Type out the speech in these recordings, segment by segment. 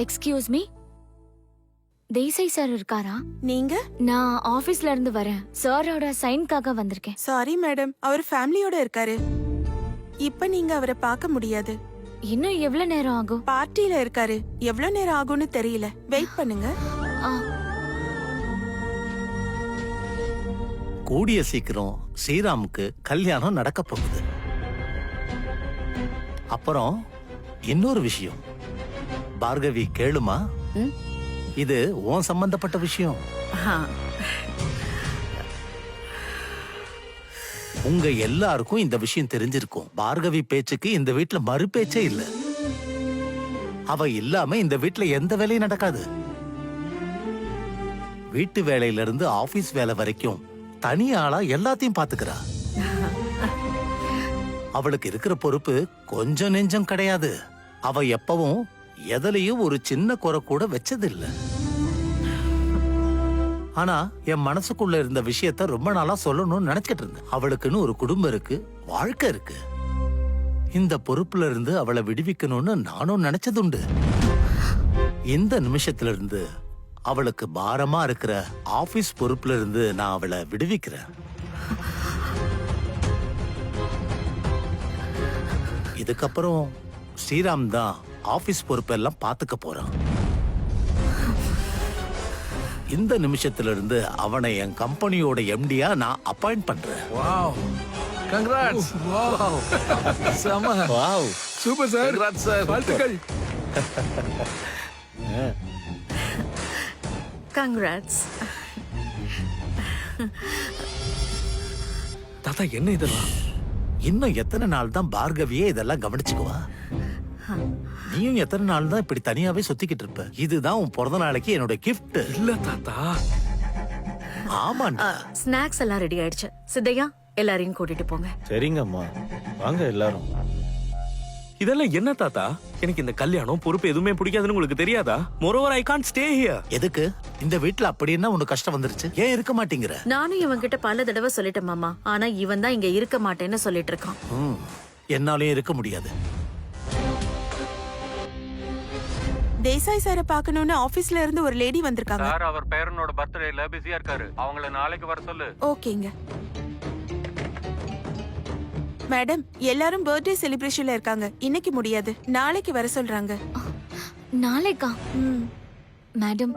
Excuse me, Desai sir இருக்காரா? நீங்க? நான் ஆபீஸ்ல இருந்து வரேன். சாரோட சைன்காக வந்திருக்கேன். சாரி மேடம், அவர் ஃபேமிலியோட இருக்காரு. இப்ப நீங்க அவரை பார்க்க முடியாது. இன்னும் எவ்வளவு நேரம் ஆகும்? பார்ட்டில இருக்காரு. எவ்வளவு நேரம் ஆகும்னு தெரியல. வெயிட் பண்ணுங்க. கூடிய சீக்கிரம் ஸ்ரீராமுக்கு கல்யாணம் நடக்க போகுது. அப்புறம் இன்னொரு விஷயம் பார்கவி, கேளுமா. இது உன் சம்பந்தப்பட்ட விஷயம். உங்க எல்லாருக்கும் இந்த விஷயம் தெரிஞ்சிருக்கும். பார்கவி பேச்சுக்கு இந்த வீட்டுல மறு பேச்சே இல்ல. அவ இல்லாம இந்த வீட்டுல எந்த வேலையும் நடக்காது. வீட்டு வேலையில இருந்து ஆபீஸ் வேலை வரைக்கும் தனி ஆளா எல்லாத்தையும் பாத்துக்கிறா. அவளுக்கு இருக்கிற பொறுப்பு கொஞ்சம் நெஞ்சம் கிடையாது. அவ எப்பவும் எதுலயும் ஒரு சின்ன குறை கூட வச்சதில்லை. ஆனா என் மனசுக்குள்ள இருந்த விஷயத்த ரொம்ப நாளா சொல்லணும்னு நினைச்சிட்டு இருந்தேன். அவளுக்குன்னு ஒரு குடும்பம் இருக்கு, வாழ்க்கை இருக்கு. இந்த பொறுப்புல இருந்து அவளை விடுவிக்கணும்னு நானும் நினைச்சதுண்டு. இந்த நிமிஷத்துல இருந்து அவளுக்கு பாரமா இருக்கிற ஆபீஸ் பொறுப்புல இருந்து நான் அவளை விடுவிக்கிறேன். இதுக்கப்புறம் ஸ்ரீராம் தான் ஆபீஸ் பொறுப்பெல்லாம் பாத்துக்க போறான். இந்த நிமிஷத்துல இருந்து அவனை என் கம்பெனியோட எம்டியா நான் அப்பாயிண்ட் பண்றேன். Wow, congrats. வாவ், செம. Wow, super sir. Congrats sir. வாழ்த்துக்கள். கங்க்ராட்ஸ். தாத்தா, என்ன இதெல்லாம்? இன்னும் எத்தனை நாள் தான் பார்கவியே இதெல்லாம் கவனிச்சுக்குவா? நீயும் எத்தனை நாள் தான் இப்படி தனியாவே சுத்திக்கிட்டு இருப்ப? இதுதான் உன் பிறந்த நாளைக்கு என்னோட கிஃப்ட். இல்ல தாத்தா. ஆமாண்டா. ஸ்நாக்ஸ் எல்லாம் ரெடி ஆயிடுச்சு. சித்தையா, எல்லாரையும் கூட்டிட்டு போங்க. சரிங்கம்மா, வாங்க எல்லாரும். இதெல்லாம் என்ன தாத்தா? எனக்கு இந்த கல்யாணம் பொறுப்பு எதுவுமே பிடிக்காதுன்னு உங்களுக்கு தெரியாதா? Moreover I can't stay here. எதுக்கு? இந்த வீட்டுல அப்படி என்ன உனக்கு கஷ்டம் வந்துருச்சு? ஏன் இருக்க மாட்டேங்கிற? நானும் இவன் கிட்ட பல தடவை சொல்லிட்டேன் மாமா. ஆனா இவன் தான் இங்க இருக்க மாட்டேன்னு சொல்லிட்டு இருக்கான். என்னாலயும் இருக்க முடியாது. தேசாய் சாரை பார்க்கணும்னு ஆபீஸ்ல இருந்து ஒரு லேடி வந்திருக்காங்க. சார், அவர் பேரனோட பர்த்டேல பிஸியா இருக்காரு. அவங்கள நாளைக்கு வர சொல்லு. ஓகேங்க. மேடம், எல்லாரும் பர்த்டே செலிப்ரேஷன்ல இருக்காங்க. இன்னைக்கு முடியாது, நாளைக்கு வர சொல்றாங்க. நாளைக்கா? மேடம்,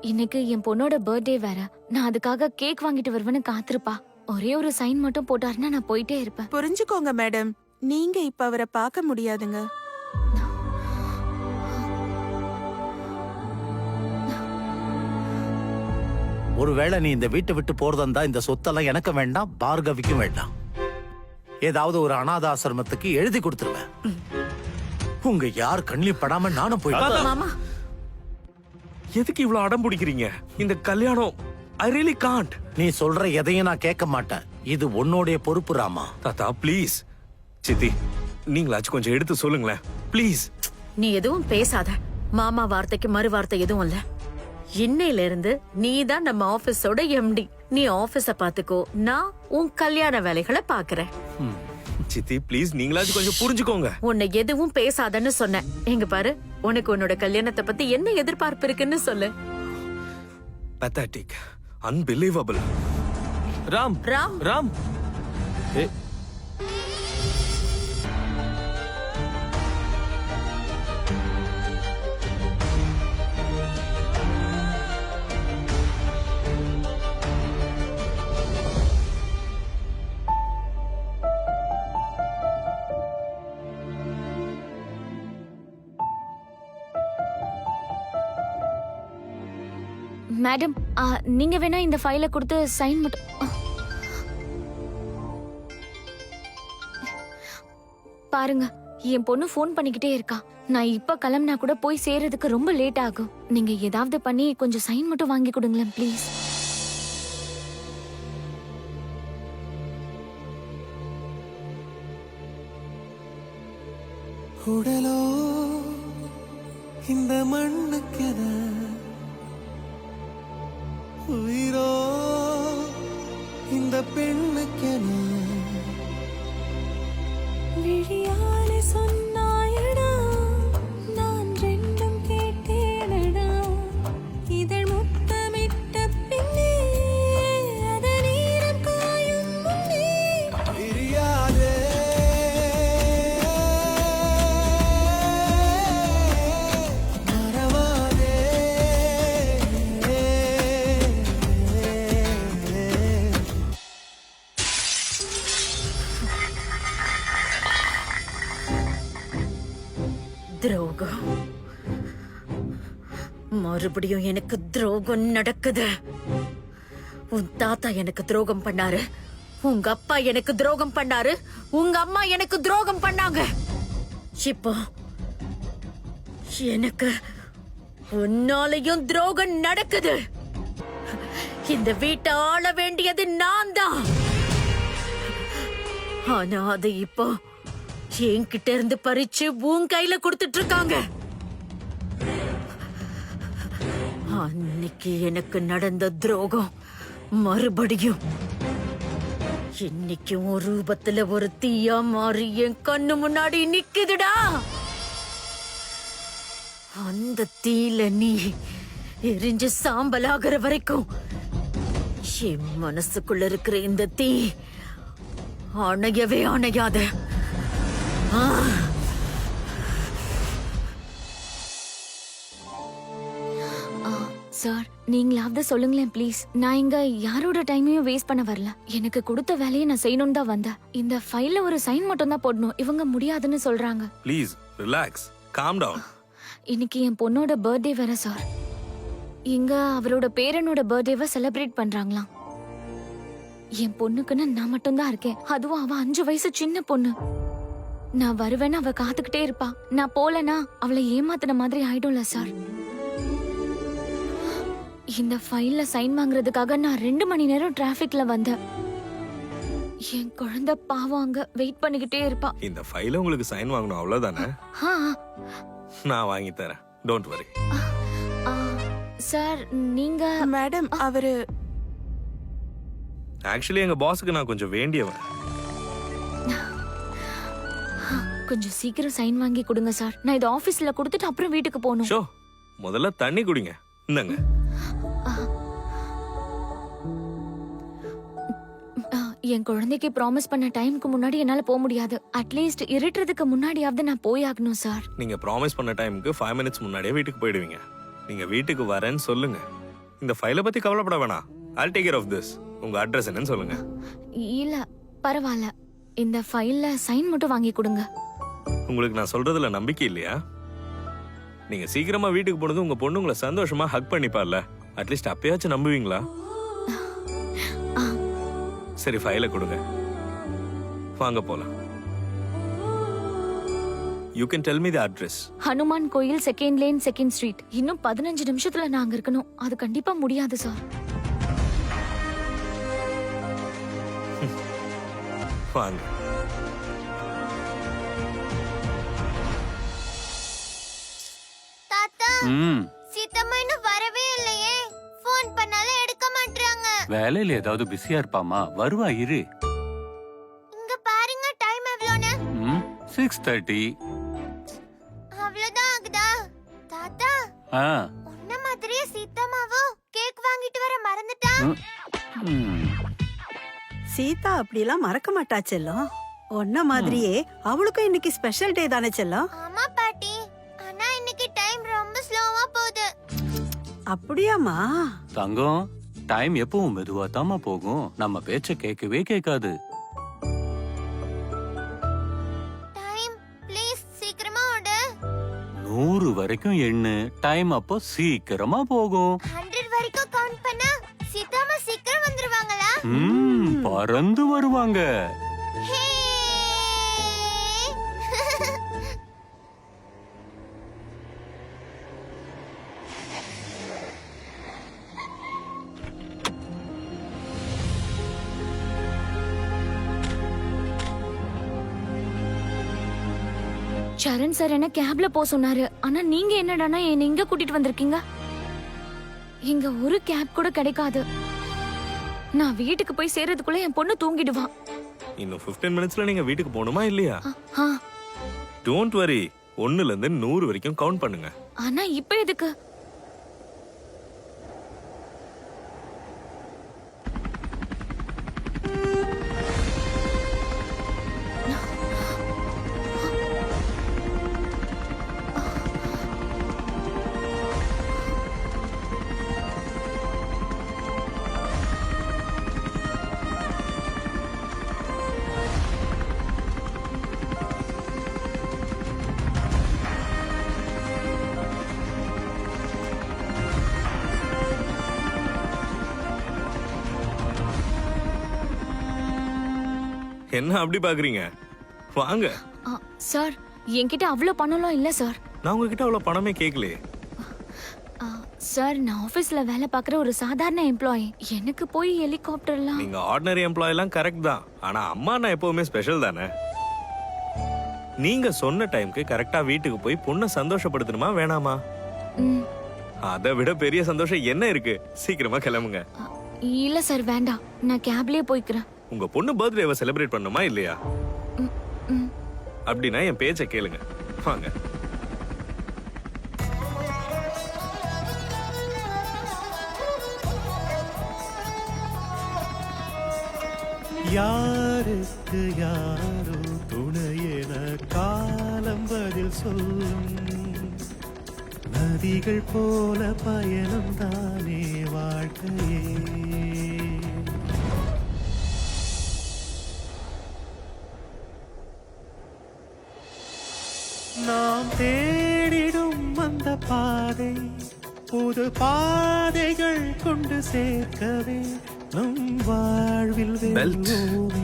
இன்னைக்கு என் பொண்ணோட பர்த்டே வேற. நான் அதுக்காக கேக் வாங்கிட்டு வருவேன்னு காத்திருப்பா. ஒரே ஒரு சைன் மட்டும் போட்டாருன்னா நான் போயிட்டே இருப்பேன். புரிஞ்சுக்கோங்க மேடம், நீங்க இப்ப அவரை பார்க்க முடியாதுங்க. ஒருவேளை நீ இந்த வீட்டை விட்டு போறதா இந்த சொத்தெல்லாம் எனக்கு வேண்டாம், பார்கவிக்கும் வேண்டாம். ஏதாவது ஒரு அனாத ஆசிரமத்துக்கு எழுதி கொடுத்துருவேன். உங்க யார் கண்ணிலையும் படாம நானும் போயிட்டேன். மாமா, எதுக்கு இவ்வளவு அடம் பிடிக்கிறீங்க? இந்த கல்யாணம் ஐ ரியலி காண்ட். நீ சொல்ற எதையும் நான் கேட்க மாட்டேன். இது உன்னோடைய பொறுப்பு ராமா. தாத்தா ப்ளீஸ். சித்தி, நீங்களாச்சும் கொஞ்சம் எடுத்து சொல்லுங்களேன் ப்ளீஸ். நீ எதுவும் பேசாத. மாமா வார்த்தைக்கு மறு வார்த்தை எதுவும் இல்ல. இன்னையில இருந்து நீ தான் நம்ம ஆபீஸோட எம்டி. நீ ஆபீஸ பாத்துக்கோ, நான் உன் கல்யாண வேலைகளை பாக்குறேன். சித்தி ப்ளீஸ், நீங்களாச்சும் கொஞ்சம் புரிஞ்சுக்கோங்க. உன்னை எதுவும் பேசாதன்னு சொன்னேன். எங்க பாரு, உனக்கு உன்னோட கல்யாணத்தை பத்தி என்ன எதிர்பார்ப்பு இருக்குன்னு சொல்லு. பத்தட்டிக், அன்பிலீவபிள். ராம் ராம் ராம். மேடம், நீங்க வேணா இந்த ஃபைலை கொடுத்து சைன் மட்டும். பாருங்க, என் பொண்ணு ஃபோன் பண்ணிக்கிட்டே இருக்கா. நான் இப்ப கிளம்பினா கூட போய் சேர்றதுக்கு ரொம்ப லேட் ஆகும். நீங்க ஏதாவது பண்ணி கொஞ்சம் சைன் மட்டும் வாங்கி கொடுங்களேன் ப்ளீஸ். உடலோ இந்த மண்ணுக்கென, உயிரோ இந்த பெண்ணுக்கென. விழியாலே சொன்னாயடா, நான் ரெண்டும் கேட்டேன். துரோகம். மறுபடியும் எனக்கு துரோகம் நடக்குது. உன் தாத்தா எனக்கு துரோகம் பண்ணாரு, உங்க அப்பா எனக்கு துரோகம் பண்ணாரு, உங்க அம்மா எனக்கு துரோகம் பண்ணாங்க. இப்போ எனக்கு உன்னாலையும் துரோகம் நடக்குது. இந்த வீட்டை ஆள வேண்டியது நான் தான். ஆனா அது இப்போ என்கிட்ட இருந்து பறிச்சு உன் கையில கொடுத்துட்டு இருக்காங்க. அன்னைக்கு எனக்கு நடந்த துரோகம் மறுபடியும் இன்னைக்கும் ஒரு ரூபத்துல ஒரு தீயா மாறி என் கண்ணு முன்னாடி நிக்குதுடா. அந்த தீல நீ எரிஞ்சு சாம்பலாகிற வரைக்கும் என் மனசுக்குள்ள இருக்கிற இந்த தீ அணையவே அணையாத. சார், நீங்களாவது சொல்லுங்களேன் ப்ளீஸ். நான் இங்க யாரோட டைமையும் வேஸ்ட் பண்ண வரல. எனக்கு கொடுத்த வேலையை நான் செய்யணும் தான் வந்தேன். இந்த ஃபைல்ல ஒரு சைன் மட்டும் தான் போடணும். இவங்க முடியாதுன்னு சொல்றாங்க. Please relax, calm down. இன்னைக்கு என் பொண்ணோட பர்த்டே வேற சார். இங்க அவரோட பேரனோட பர்த்டேவை செலிப்ரேட் பண்றாங்களாம். என் பொண்ணுக்குன்னு நான் மட்டும் தான் இருக்கேன். அதுவும் அவ 5 வயசு சின்ன பொண்ணு. நான் வருவேன்னு அவ காத்துக்கிட்டே இருப்பா. நான் போலனா அவளை ஏமாத்தின மாதிரி ஆயிடும்ல சார். இந்த ஃபைல்ல சைன் வாங்குறதுக்காக நான் 2 மணி நேரம் டிராபிக்ல வந்தேன். என் குழந்தை பாவம் அங்க வெயிட் பண்ணிக்கிட்டே இருப்பா. இந்த ஃபைல உங்களுக்கு சைன் வாங்கணும் அவ்வளவுதானே? நான் வாங்கி தரேன், டோன்ட் வரி. சார், நீங்க மேடம் அவரு ஆக்சுவலி எங்க பாஸ்க்கு நான் கொஞ்சம் வேண்டியவன். கொஞ்சம் சீக்கிரம் சைன் வாங்கி கொடுங்க சார். நான் இது ஆபீஸ்ல கொடுத்துட்டு அப்புறம் வீட்டுக்கு போகணும். ஷோ, முதல்ல தண்ணி குடிங்க. இந்தங்க. என் குழந்தைக்கு ப்ராமிஸ் பண்ண டைம்க்கு முன்னாடி என்னால போக முடியாது. அட்லீஸ்ட் இருட்டுறதுக்கு முன்னாடியாவது நான் போயாகணும் சார். நீங்க ப்ராமிஸ் பண்ண டைமுக்கு 5 மினிட்ஸ் முன்னாடியே வீட்டுக்கு போயிடுவீங்க. நீங்க வீட்டுக்கு வரேன்னு சொல்லுங்க. இந்த ஃபைலை பத்தி கவலைப்பட வேணாம். I'll take care of this. உங்க அட்ரஸ் என்னன்னு சொல்லுங்க. இல்ல பரவாயில்ல, இந்த ஃபைல்ல சைன் மட்டும் வாங்கி கொடுங்க. உங்களுக்கு நான் சொல்றதுல நம்பிக்கை இல்லையா? நீங்க சீக்கிரமா வீட்டுக்கு போனது உங்க பொண்ணு உங்களை சந்தோஷமா ஹக் பண்ணிப்பார்ல. அட்லீஸ்ட் அப்பயாச்சும் நம்புவீங்களா? சரி, ஃபைலை கொடுங்க, வாங்க போலாம். You can tell me the address. Hanuman கோயில் 2nd லேன் 2nd ஸ்ட்ரீட். இன்னும் 15 நிமிஷத்துல நான் அங்க இருக்கணும். அது கண்டிப்பா முடியாது சார். வாங்க. தாத்தா, சீத்தம்மா இன்னும் வரவே இல்லையே. ஃபோன் பண்ணாலும் எடுக்க மாட்டறாங்க. வேலையில ஏதாவது பிஸியா இருப்பாமா? வருவா, இரு. இங்க பாருங்க, டைம் எவ்வளோன்னு. 6:30. அவ்வளவுதான் ஆகுதா? தாத்தா, உன்ன மாதிரியே சீத்தம்மாவும் கேக் வாங்கிட்டு வர மறந்துட்டா. சீதா அப்படிலாம் மறக்க மாட்டா செல்லம். ஒன்ன மாதிரியே அவளுக்கும் இன்னைக்கு ஸ்பெஷல் டே தானே செல்லம்? ஆமா பாட்டி, ஆனா இன்னைக்கு டைம் ரொம்ப ஸ்லோவா போகுது. அப்படியாமா? தங்கம், டைம் எப்பவும் மெதுவா தாமா போகும். நம்ம பேச்ச கேட்கவே கேட்காது. டைம் ப்ளீஸ் சீக்கிரமா ஓடு. 100 வரைக்கும் எண்ணு. டைம் அப்போ சீக்கிரமா போகும். 100 வரைக்கும் கவுண்ட் பண்ணா சீதாமா சீக்கிரம் வந்துருவாங்களா? பறந்து வருவாங்க. சரண் சார் என்ன கேப்ல போ சொன்னாரு. ஆனா நீங்க என்னடானா என்ன இங்க கூட்டிட்டு வந்திருக்கீங்க. இங்க ஒரு கேப் கூட கிடைக்காது. நான் வீட்டுக்கு போய் சேர்றதுக்குள்ள என் பொண்ணு தூங்கிடுவா. இன்னும் 15 மினிட்ஸ்ல நீங்க வீட்டுக்கு போகணுமா இல்லையா? ஆ, டோன்ட் வரி, 1ல இருந்து 100 வரைக்கும் கவுண்ட் பண்ணுங்க. ஆனா இப்ப எதுக்கு? என்ன அப்படி பாக்குறீங்க? வாங்க. சார் என்கிட்ட அவ்வளோ பணம்லாம் இல்ல சார். நான் உங்ககிட்ட அவ்வளவு பணமே கேட்கலையே. சார் நான் ஆபீஸ்ல வேலை பார்க்குற ஒரு சாதாரண எம்ப்ளாயி. எனக்கு போய் ஹெலிகாப்டர்லாம். நீங்க ஆர்டினரி எம்ப்ளாய் எல்லாம் கரெக்ட் தான். ஆனா அம்மா நான் எப்பவுமே ஸ்பெஷல் தானே. நீங்க சொன்ன டைம்க்கு கரெக்டா வீட்டுக்கு போய் பொண்ணை சந்தோஷப்படுத்தணுமா வேணாமா? அதை விட பெரிய சந்தோஷம் என்ன இருக்கு? சீக்கிரமா கிளம்புங்க. இல்ல சார் வேண்டாம், நான் கேப்லயே போய்க்கிறேன். உங்க பொண்ணு பர்த்டேவை செலிப்ரேட் பண்ணுமா இல்லையா? அப்படின்னா என் பேச்சை கேளுங்க. வாங்க. யாருக்கு யாரோ துணையென காலம் பதில் சொல்லும். நதிகள் போல பயணம் தானே வாழ்க்கையே. நாம் தேடிடும் அந்த பாதை புது பாதைகள் கொண்டு சேர்க்கவே நம் வாழ்வில் வெல்வோமே.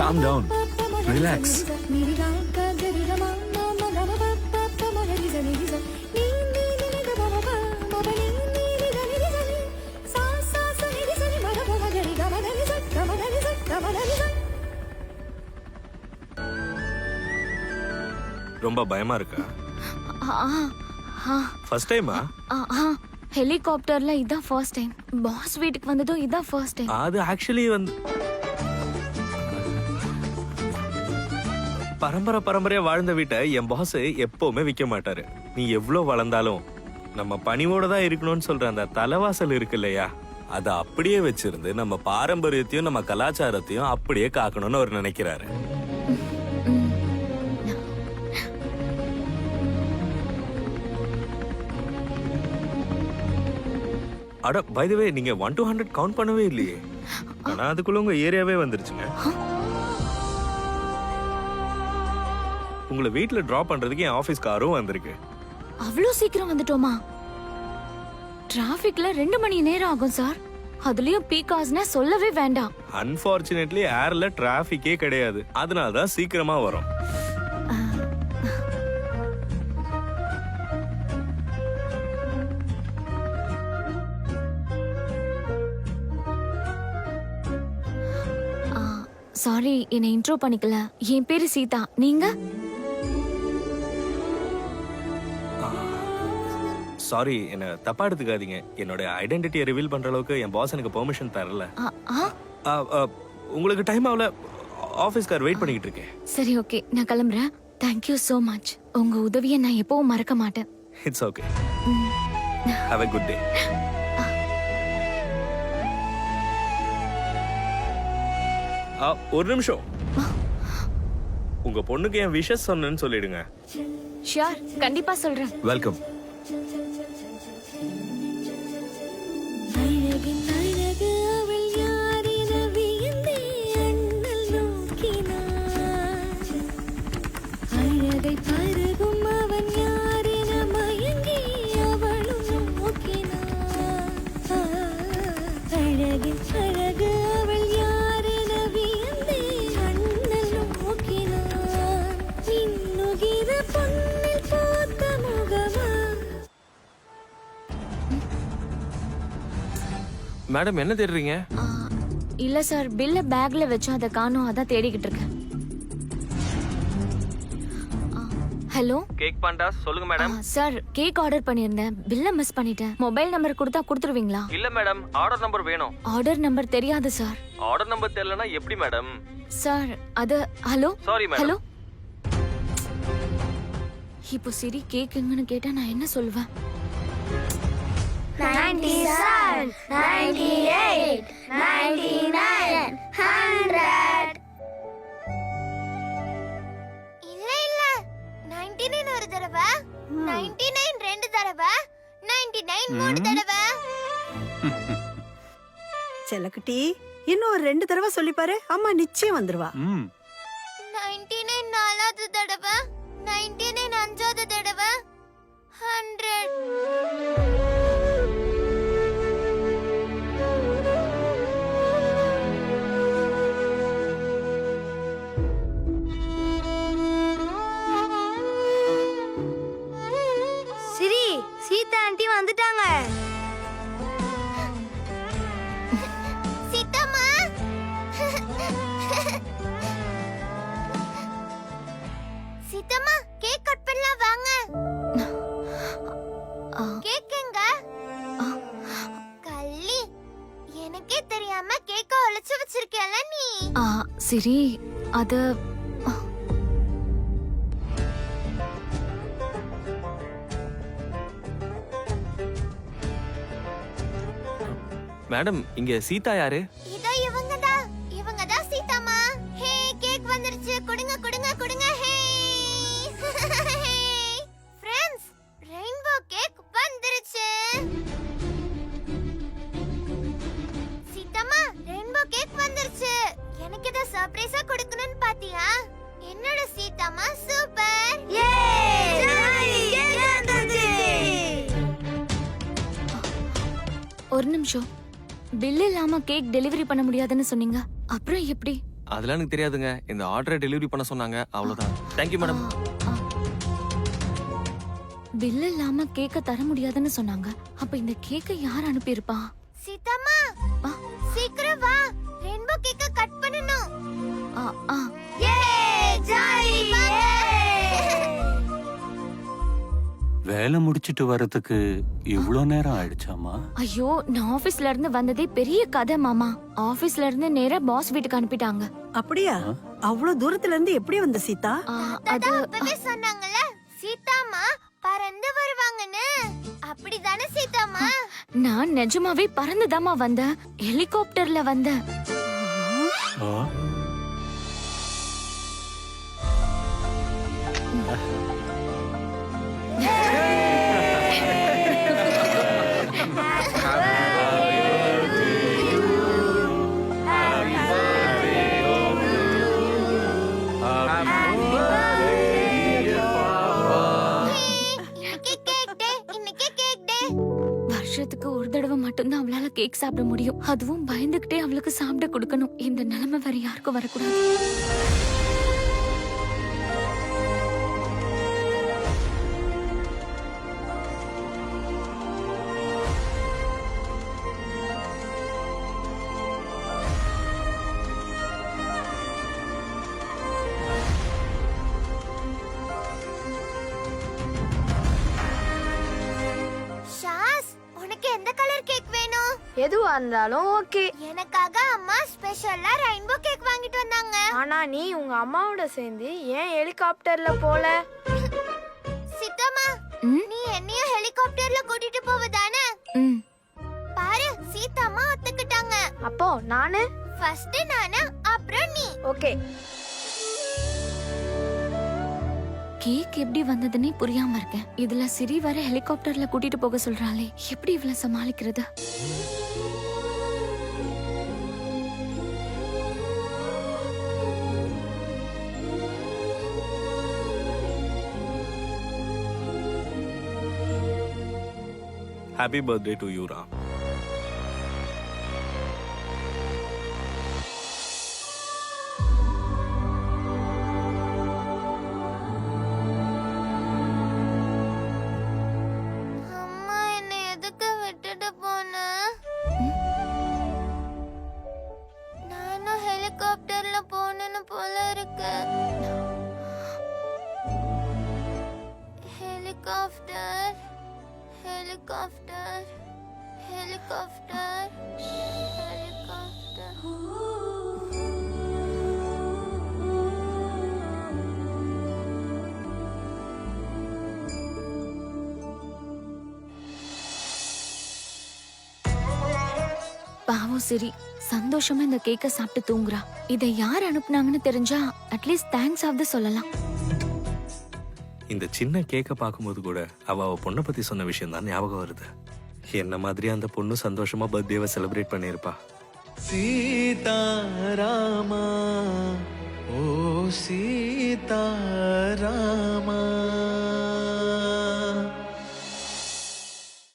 Calm down. Relax. ரொம்ப பயமா இருக்கா? ஃபர்ஸ்ட் டைமா? ஹெலிகாப்டர்ல இதான் ஃபர்ஸ்ட் டைம். பாஸ் வீட்டுக்கு வந்ததும் இதான் ஃபர்ஸ்ட் டைம். அது ஆக்சுவலி வந்து பரம்பரையா வாழ்ந்த வீட்டை என் பாஸ் எப்பவுமே விற்க மாட்டாரு. நீ எவ்வளவு வளர்ந்தாலும் நம்ம பணிவோட தான் இருக்கணும்னு சொல்ற அந்த தலைவாசல் இருக்கு இல்லையா, அதை அப்படியே வச்சிருந்து நம்ம பாரம்பரியத்தையும் நம்ம கலாச்சாரத்தையும் அப்படியே காக்கணும்னு அவர் நினைக்கிறாரு. அட பை தி வே, நீங்க 1 to 100 கவுண்ட் பண்ணவே இல்லையே. ஆனா அதுக்குள்ள உங்க ஏரியாவே வந்துருச்சுங்க. உங்களை வீட்ல டிராப் பண்றதுக்கு என் ஆபீஸ் காரும் வந்திருக்கு. அவ்வளோ சீக்கிரம் வந்துட்டோமா? டிராபிக்ல 2 மணி நேரம் ஆகும் சார். அதுலயும் பீக் ஹவர்ஸ்னா சொல்லவே வேண்டாம். அன்பார்ச்சுனேட்லி ஏர்ல டிராபிக்கே கிடையாது. அதனால தான் சீக்கிரமா வரும். சாரி, என்னை இன்ட்ரோ பண்ணிக்கல. என் பேரு சீதா. நீங்க? சாரி, என்ன தப்பா எடுத்துக்காதீங்க. என்னோட ஐடென்டிட்டியை ரிவீல் பண்ற அளவுக்கு என் பாஸ் எனக்கு பெர்மிஷன் தரல. உங்களுக்கு டைம் ஆகல. ஆபீஸ் கார் வெயிட் பண்ணிட்டு இருக்கேன். சரி, ஓகே, நான் கிளம்புறேன். Thank you so much. உங்க உதவியை நான் எப்பவும் மறக்க மாட்டேன். It's okay. Have a good day. ஒரு நிமிஷம். உங்க பொண்ணுக்கு என் விஷஸ் சொன்னேன்னு சொல்லிடுங்க. ஷியோர், கண்டிப்பா சொல்றேன். வெல்கம். மேடம் என்ன தேடுறீங்க? இல்ல சார், பில்ல பேக்ல வச்சு அதை காணோம், அதான் தேடிக்கிட்டு இருக்கேன். ஹலோ, கேக் பாண்டா, சொல்லுங்க மேடம். சார், கேக் ஆர்டர் பண்ணியிருந்தேன். பில்ல மிஸ் பண்ணிட்டேன். மொபைல் நம்பர் கொடுத்தா கொடுத்துருவீங்களா? இல்ல மேடம், ஆர்டர் நம்பர் வேணும். ஆர்டர் நம்பர் தெரியாது சார். ஆர்டர் நம்பர் தெரியலனா எப்படி மேடம்? சார், அது ஹலோ சாரி மேடம். ஹலோ, இப்போ சரி கேக் எங்கன்னு கேட்டா நான் என்ன சொல்லுவேன்? 97, 98, 99, 100. இல்ல 99 99 ஒரு தடவை, 99 ரெண்டு தடவை, 99 மூணு தடவை. செல்லக்குட்டி இன்னும் ஒரு 2 தடவை சொல்லி பாரு, அம்மா நிச்சயம் வந்துருவா. 99 நாலாவது தடவை, 99 அஞ்சாவது தடவை, 100. சிரி, சீதா ஆண்டி வந்துட்டாங்க. சீதாம்மா. சீதாம்மா, கேக் கட் பண்ணலாம் வாங்க. கேக் எங்க? கள்ளி, எனக்கே தெரியாம கேக்க ஒளிச்சு வச்சிருக்கல நீ. சிரி, அது மேடம், இங்க சீதா யாரு? இதோ இவங்கதான் சீதாம்மா. ஹே, கேக் வந்துருச்சு. கொடுங்க கொடுங்க கொடுங்க. ஹே ஃப்ரெண்ட்ஸ், ரெயின்போ கேக் வந்துருச்சு. சீதாம்மா, ரெயின்போ கேக் வந்துருச்சு. எனக்கு இத சர்ப்ரைஸா கொடுக்கணும்னு பாத்தியா? என்னோட சீதாம்மா சூப்பர். யே! கேக் வந்துருச்சு. ஒரு நிமிஷம். பில் இல்லாம கேக் டெலிவரி பண்ண முடியாதுன்னு சொன்னீங்க, அப்புறம் எப்படி? அதெல்லாம் எனக்கு தெரியாதுங்க. இந்த ஆர்டரை டெலிவரி பண்ண சொன்னாங்க, அவ்வளவுதான். Thank you madam. பில் இல்லாம கேக்க தர முடியாதுன்னு சொன்னாங்க. அப்ப இந்த கேக்க யார் அனுப்பியிருப்பா? சீதாம்மா, சீக்கிரம் வா. ரெயின்போ கேக்க கட் பண்ணனும். யே! ஜாலி! வேலை முடிச்சிட்டு வரதுக்கு இவ்ளோ நேரம் ஆயிடுச்சாமா? ஐயோ, நான் ஆபீஸ்ல இருந்து வந்ததே பெரிய கதை மாமா. ஆபீஸ்ல இருந்து நேரா பாஸ் வீட்டுக்கு அனுப்பிட்டாங்க. அப்படியா? அவ்வளவு தூரத்துல இருந்து எப்படி வந்த சீதா? அது அப்பவே சொன்னாங்கல, சீதாம்மா பறந்து வருவாங்கன்னு. அப்படிதானே சீதாம்மா? நான் நிஜமாவே பறந்துதாமா வந்தேன். ஹெலிகாப்டர்ல வந்தேன். வருஷத்துக்கு ஒரு தடவை மட்டும்தான் அவளால கேக் சாப்பிட முடியும். அதுவும் பயந்துகிட்டே அவளுக்கு சாப்பிட கொடுக்கணும். இந்த நிலைமை வேற யாருக்கும் வரக்கூடாது. ஷாஸ், உனக்கு எந்த கலர் கேக் வேணும்? எதுவா இருந்தாலும் ஓகே. எனக்காக அம்மா ஸ்பெஷலா ரெயின்போ கேக் வாங்கிட்டு வந்தாங்க. ஆனா நீ உங்க அம்மாவோட சேர்ந்து ஏன் ஹெலிகாப்டர்ல போல? சீதாம்மா, நீ என்னையும் ஹெலிகாப்டர்ல கூட்டிட்டு போவதானே? பாரு, சீதாம்மா ஒத்துக்கிட்டாங்க. அப்போ நானு ஃபர்ஸ்ட் நானு, அப்புறம் நீ. ஓகே. கேக் எப்படி வந்ததுன்னே புரியாம இருக்கேன். இதுல சிரி வர ஹெலிகாப்டர்ல கூட்டிட்டு போக சொல்றாளே, எப்படி இவள சமாளிக்கிறது? Happy birthday to you Ram. அம்மா என்னை எதுக்கு விட்டுட்டு போன? நானும் ஹெலிகாப்டர்ல போனேன்னு போல இருக்கு. Helicopter, helicopter, helicopter, helicopter. பாவம் சிரி சந்தோஷமா இந்த கேக்க சாப்பிட்டு தூங்குறா. இதை யார் அனுப்புனாங்கன்னு தெரிஞ்சா அட்லீஸ்ட் தேங்க்ஸ் ஆவது சொல்லலாம். இந்த சின்ன கேக்க பார்க்கும்போது கூட அவ பொண்ணை பத்தி சொன்ன விஷயம் தான் ஞாபகம் வருது. என்ன மாதிரி அந்த பொண்ணு சந்தோஷமா பர்த்டேவை செலிப்ரேட் பண்ணியிருப்பா. சீதாராமா ஓ சீதாராமா